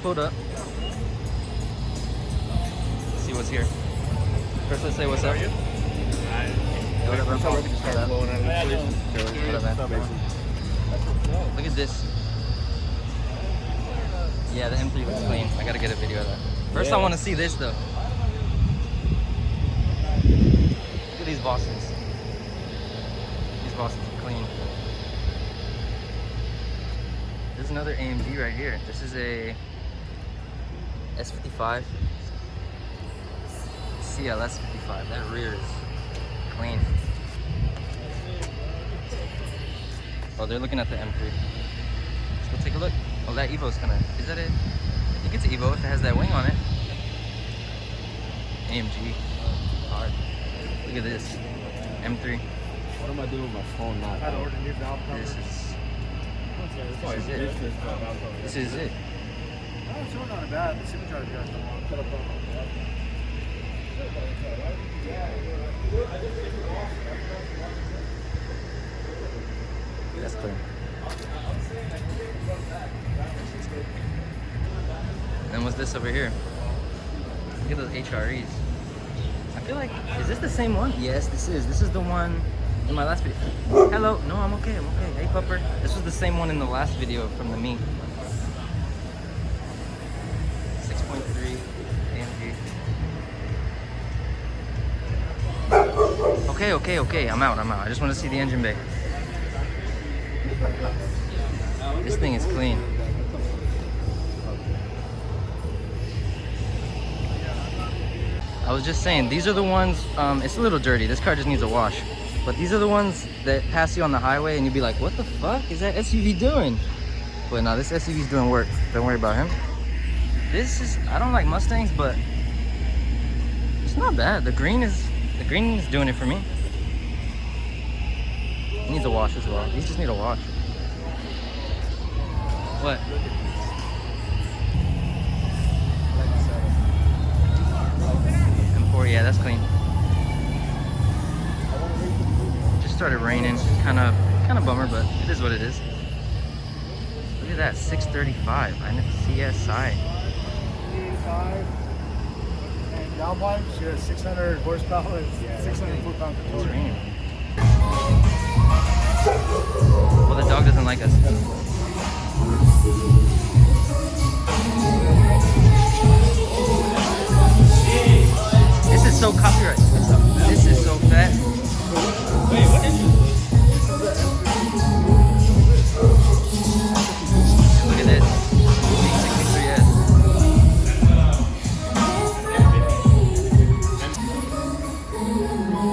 pulled up. Let's see what's here. First, let's say what's up. Hey, what up, bro? What up, man? Look at this. Yeah, the M3 looks clean. I gotta get a video of that. First, I want to see this though. Look at these Bostons. These Bostons are clean. There's another AMG right here. This is a S55. CLS 55. That rear is clean. Oh, they're looking at the M3. Let's go take a look. Oh, that Evo's kind of, is that it? I think it's an Evo if it has that wing on it. AMG. Hard. Look at this. M3. What am I doing with my phone now? This is it. This is it. Oh, it's not bad. The supercharger got That's clear. And then what's this over here? Look at those HREs. I feel like, is this the same one? Yes, this is. This is the one in my last video. Hello. No, I'm okay. I'm okay. Hey, pupper. This was the same one in the last video from the Me. 6.3 AMG. Okay. I'm out. I just want to see the engine bay. This thing is clean. I was just saying, these are the ones, it's a little dirty. This car just needs a wash. But these are the ones that pass you on the highway and you'd be like, what the fuck is that SUV doing? But no, this SUV's doing work. Don't worry about him. This is, I don't like Mustangs, but it's not bad. The green is doing it for me. It needs a wash as well. These just need a wash. What? M4, yeah, that's clean. Just started raining, kind of bummer, but it is what it is. Look at that, 635. I know CSI. and downpipes. She has 600 horsepower and 600 foot-pound It's control. raining. Well, the dog doesn't like us. This is so copyright. This is so fat. Wait, what is it? Look at this. 63S.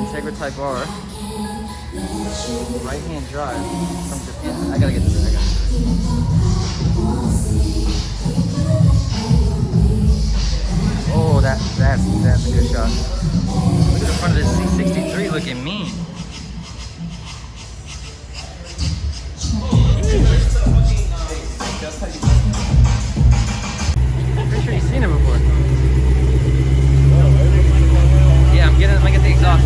Integra Type R. Right-hand drive from Japan. I gotta get this. Oh, that's a good shot. Look at the front of this C63 looking mean. Pretty sure you've seen it before. Yeah, I'm gonna get the exhaust.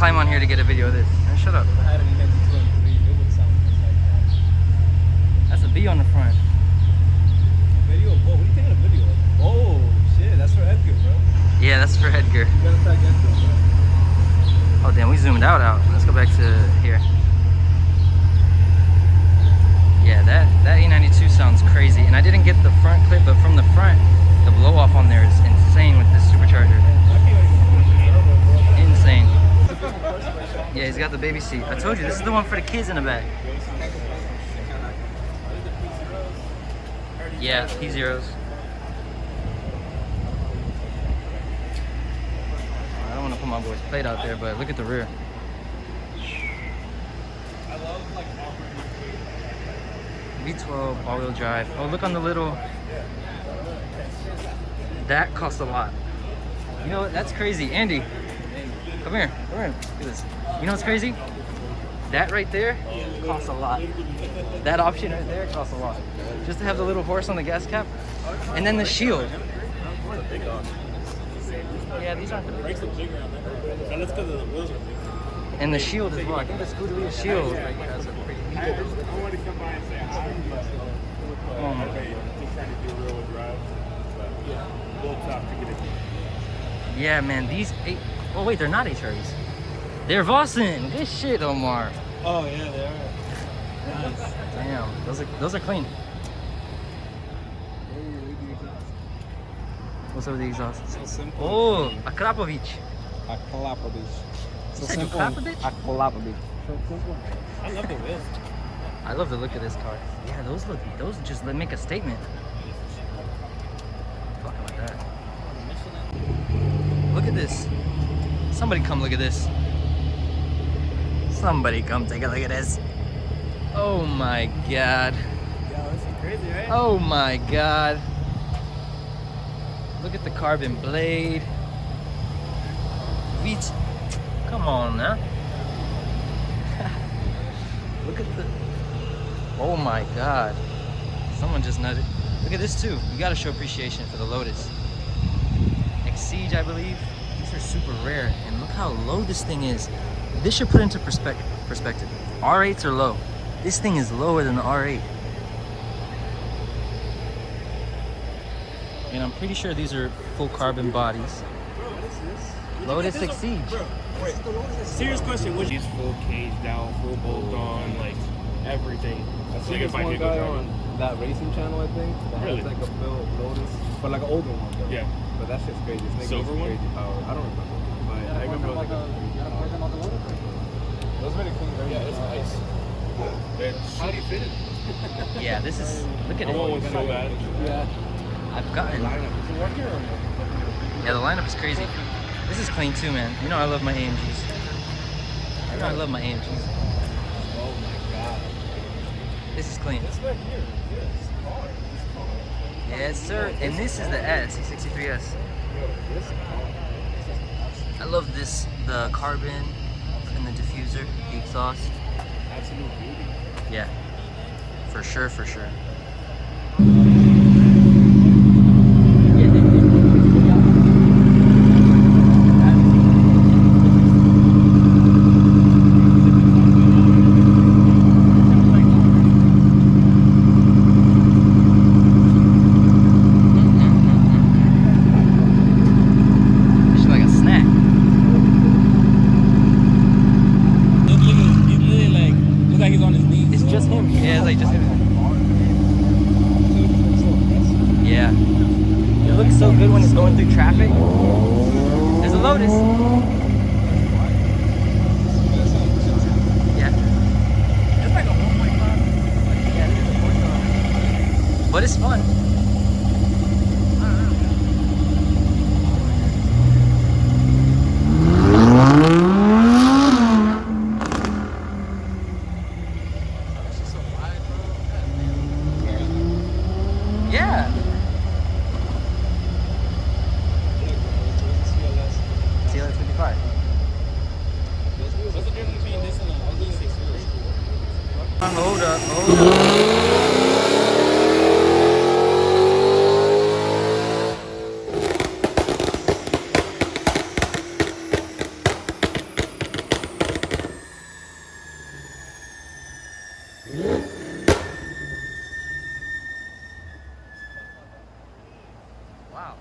climb on here to get a video of this. Man, shut up. If I had an E92 M3, it would sound just like that. That's a B on the front. Video of what? What are you taking a video of? Oh, shit. That's for Edgar, bro. Yeah, that's for Edgar. You gotta tag Edgar, bro. Oh damn, we zoomed out. Let's go back to here. Yeah, that E92 sounds crazy. And I didn't get the front clip, but from the front, the blow off on there is insane with this supercharger. Insane. Yeah, he's got the baby seat. I told you, this is the one for the kids in the back. Yeah, P-Zeros. I don't want to put my boy's plate out there, but look at the rear. V12 all-wheel drive. Oh, look on the little. That costs a lot. You know what? That's crazy. Andy, come here. Come here. Look at this. You know what's crazy? That right there costs a lot. That option right there costs a lot. Just to have the little horse on the gas cap, and then the shield. Yeah, these aren't the brakes. And the shield as well. I think the Scuderia shield. Oh my God. Yeah, man, these eight. Oh wait, they're not HREs. They're Vossen. Good shit, Omar. Oh, yeah, they are. Nice. Damn, those are clean. What's up with the exhaust? So simple. Oh, Akrapovic. Aklapovic. So Said simple. Akrapovic? Aklapovic. So simple. I love the wheels. I love the look of this car. Yeah, those just make a statement. Fucking like that. Look at this. Somebody come look at this. Somebody come take a look at this. Oh my God. Yeah, this is crazy, right? Oh my God. Look at the carbon blade. Beats. Come on now. Look at the. Oh my God. Someone just nutted. Look at this too. You gotta show appreciation for the Lotus. Exige, I believe. These are super rare. And look how low this thing is. This should put into perspective. R8s are low. This thing is lower than the R8. And I'm pretty sure these are full carbon bodies. Lotus Exige. Bro, wait. Serious question. Would you full cage down, full bolt on, like everything? I Like see if this I one could go guy driving. on that racing channel, I think, that Really? has like a built Lotus, but like an older one though. Yeah. But that shit's crazy. This thing Silver is one? crazy power. I don't remember. But I remember it was like a. It was very clean, very Yeah, it's nice. How do you fit it? Yeah, this is. Look at I want one it. so bad. Yeah. I've gotten. Does it work here or no? Yeah, the lineup is crazy. This is clean too, man. You know I love my AMGs. You know I love my AMGs. Oh my God. This is clean. This right here. This car. Yes, sir. And this is the S, 63S. Yo, this car. I love this, the carbon and the diffuser, the exhaust. Absolute beauty. Yeah, for sure, for sure. It's like a snack. He's literally like, looks like he's on his knees. It's just him. Yeah, it's like just him. Yeah. It looks so good when it's going through traffic. There's a Lotus. Yeah. It's like a 1.5. Yeah, there's a horsepower. But it's fun. Yeah. CLS 55. What's the difference between this and a E6? Hold up, hold up. Wow.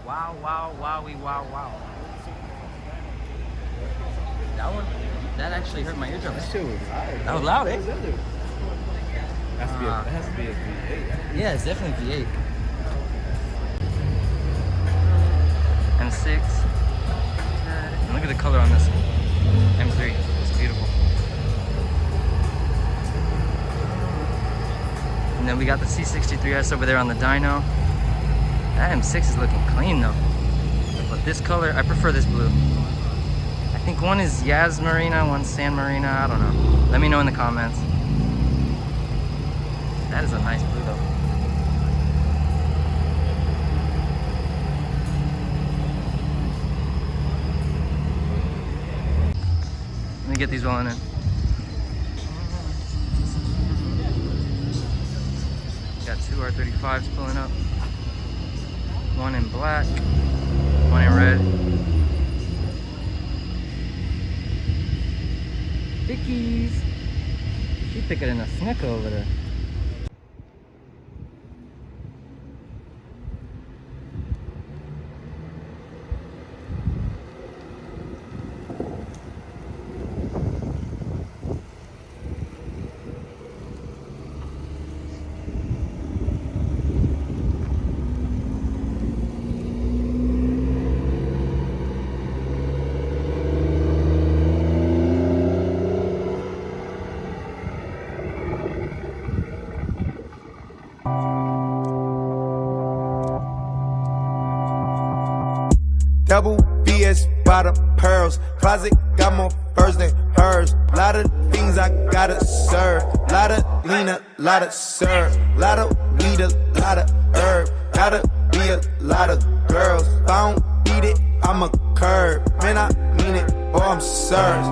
Wow, wow, wowie, wow, wow. That one, that actually hurt my eardrums. That shit was loud. That was loud, eh? That has to be a V8. Yeah, it's definitely V8. And 6. And look at the color on this M3. It's beautiful. And then we got the C63S over there on the dyno. That M6 is looking clean though. But this color, I prefer this blue. I think one is Yas Marina, one's San Marina, I don't know. Let me know in the comments. That is a nice blue though. Let me get these rolling in. Got 2 R35s pulling up. One in black, one in red. Vicky's. She picking in a snicker over there. Double BS by the pearls. Closet got more furs than hers. Lot of things I gotta serve. Lot of lean, a lot of serve. Lot of weed, a lot of herb. Gotta be a lot of girls. If I don't beat it, I'm a curb. Man, I mean it, or I'm served.